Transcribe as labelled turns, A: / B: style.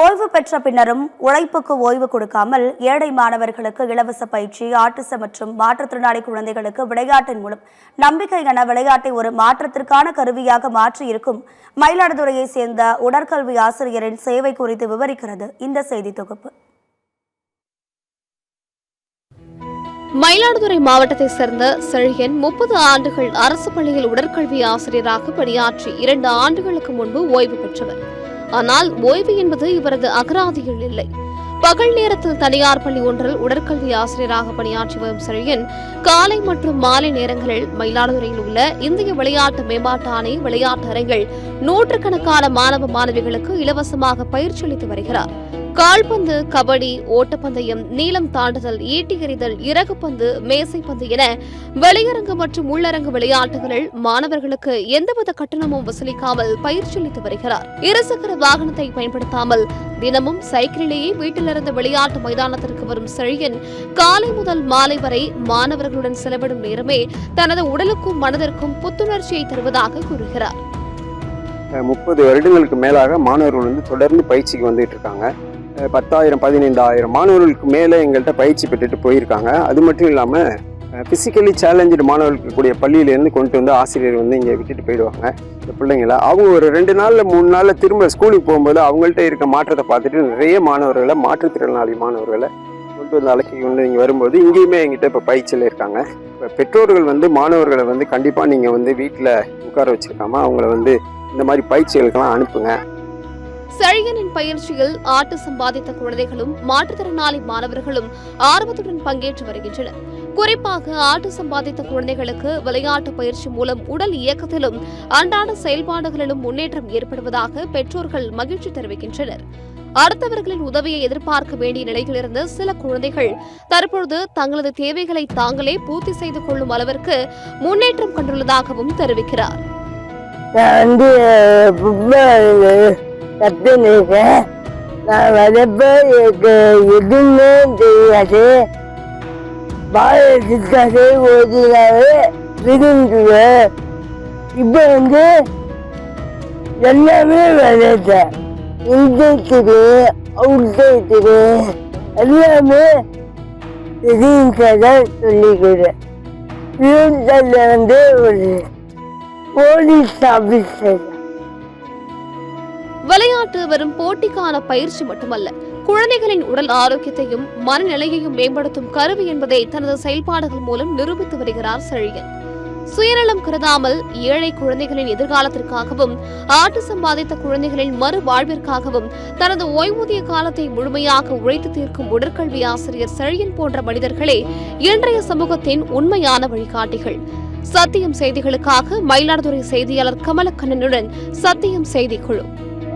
A: ஓய்வு பெற்ற பின்னரும் உழைப்புக்கு ஓய்வு கொடுக்காமல் ஏழை மாணவர்களுக்கு இலவச பயிற்சி, ஆட்டிச மற்றும் மாற்றுத்திறனாளி குழந்தைகளுக்கு விளையாட்டின் மூலம் நம்பிக்கை என விளையாட்டை ஒரு மாற்றத்திற்கான கருவியாக மாற்றியிருக்கும் மயிலாடுதுறையை சேர்ந்த உடற்கல்வி ஆசிரியரின் சேவை குறித்து விவரிக்கிறது இந்த செய்தி தொகுப்பு.
B: மயிலாடுதுறை மாவட்டத்தை சேர்ந்த செழியன் 30 ஆண்டுகள் அரசு பள்ளியில் உடற்கல்வி ஆசிரியராக பணியாற்றி 2 ஆண்டுகளுக்கு முன்பு ஓய்வு பெற்றவர். ஆனால் ஓய்வு என்பது இவரது அகராதியில் இல்லை. பகல் நேரத்தில் தனியார் பள்ளி ஒன்றில் உடற்கல்வி ஆசிரியராக பணியாற்றி வரும் செழியன் காலை மற்றும் மாலை நேரங்களில் மயிலாடுதுறையில் உள்ள இந்திய விளையாட்டு மேம்பாட்டு ஆணை விளையாட்டு அரங்கில் நூற்றுக்கணக்கான மாணவ மாணவிகளுக்கு இலவசமாக பயிற்சி அளித்து வருகிறார். கால்பந்து, கபடி, ஓட்டப்பந்தயம், நீளம் தாண்டுதல், ஈட்டி எறிதல், இறகுப்பந்து, மேசைப்பந்து என வெளியரங்கு மற்றும் உள்ளரங்கு விளையாட்டுகளில் மாணவர்களுக்கு எந்தவித கட்டணமும் வசூலிக்காமல் பயிற்சி அளித்து வருகிறார். இருசக்கர வாகனத்தை பயன்படுத்தாமல் தினமும் சைக்கிளிலேயே வீட்டிலிருந்து விளையாட்டு மைதானத்திற்கு வரும் செழியன் காலை முதல் மாலை வரை மாணவர்களுடன் செலவிடும் நேரமே தனது உடலுக்கும் மனதிற்கும் புத்துணர்ச்சியை தருவதாக கூறுகிறார்.
C: 30 வருடங்களுக்கு மேலாக மாணவர்கள் தொடர்ந்து பயிற்சிக்கு வந்துட்டு இருக்காங்க. 10,000 15,000 மாணவர்களுக்கு மேலே எங்கள்கிட்ட பயிற்சி பெற்றுட்டு போயிருக்காங்க. அது மட்டும் இல்லாமல் ஃபிசிக்கலி சேலஞ்சு மாணவர்களுக்கு கூடிய பள்ளியிலேருந்து கொண்டு வந்து ஆசிரியர் இங்கே விட்டுட்டு போயிடுவாங்க. இந்த பிள்ளைங்களை அவங்க ஒரு 2 நாளில் 3 நாளில் திரும்ப ஸ்கூலுக்கு போகும்போது அவங்கள்ட்ட இருக்க மாற்றத்தை பார்த்துட்டு நிறைய மாணவர்களை, மாற்றுத்திறனாளி மாணவர்களை கொண்டு வந்து அழைச்சி கொண்டு இங்கே வரும்போது இங்கேயுமே எங்கிட்ட இப்போ பயிற்சியில் இருக்காங்க. இப்போ பெற்றோர்கள் மாணவர்களை கண்டிப்பாக நீங்கள் வீட்டில் உட்கார வச்சுருக்காம அவங்கள இந்த மாதிரி பயிற்சிகளுக்கெல்லாம் அனுப்புங்க.
B: செழியனின் பயிற்சியில் ஆட்டு சம்பாதித்த குழந்தைகளும் மாற்றுத்திறனாளி மாணவர்களும் ஆர்வத்துடன் பங்கேற்று வருகின்றனர். குறிப்பாக ஆட்டு சம்பாதித்த குழந்தைகளுக்கு விளையாட்டு பயிற்சி மூலம் உடல் இயக்கத்திலும் அன்றாட செயல்பாடுகளிலும் முன்னேற்றம் ஏற்படுவதாக பெற்றோர்கள் மகிழ்ச்சி தெரிவிக்கின்றனர். அடுத்தவர்களின் உதவியை எதிர்பார்க்க வேண்டிய நிலையிலிருந்து சில குழந்தைகள் தற்பொழுது தங்களது தேவைகளை தாங்களே பூர்த்தி செய்து கொள்ளும் அளவிற்கு முன்னேற்றம் கண்டுள்ளதாகவும் தெரிவிக்கிறார்.
D: நான் வரப்ப எனக்கு எதுவுமே தெரியாது. பாரதிக்காக ஓதினாவே விரும்புவேன். இப்போ எல்லாமே விளையாட்டேன். இன்ஜெக்டரு, அவுட்டரு எல்லாமே தெரிஞ்சதான் சொல்லிக்கிறேன். ஃபியூச்சரில் ஒரு போலீஸ் ஆபீசர்.
B: விளையாட்டு வெறும் போட்டிக்கான பயிற்சி மட்டுமல்ல, குழந்தைகளின் உடல் ஆரோக்கியத்தையும் மனநிலையையும் மேம்படுத்தும் கருவி என்பதை தனது செயல்பாடுகள் மூலம் நிரூபித்து வருகிறார் செழியன். சுயநலம் கருதாமல் ஏழை குழந்தைகளின் எதிர்காலத்திற்காகவும் ஆட்டு சம்பாதித்த குழந்தைகளின் மறு வாழ்விற்காகவும் தனது ஓய்வூதிய காலத்தை முழுமையாக உழைத்து தீர்க்கும் உடற்கல்வி ஆசிரியர் செழியன் போன்ற மனிதர்களே இன்றைய சமூகத்தின் உண்மையான வழிகாட்டிகள். சத்தியம் செய்திகளுக்காக மயிலாடுதுறை செய்தியாளர் கமலக்கண்ணனுடன் சத்தியம் செய்திக்குழு.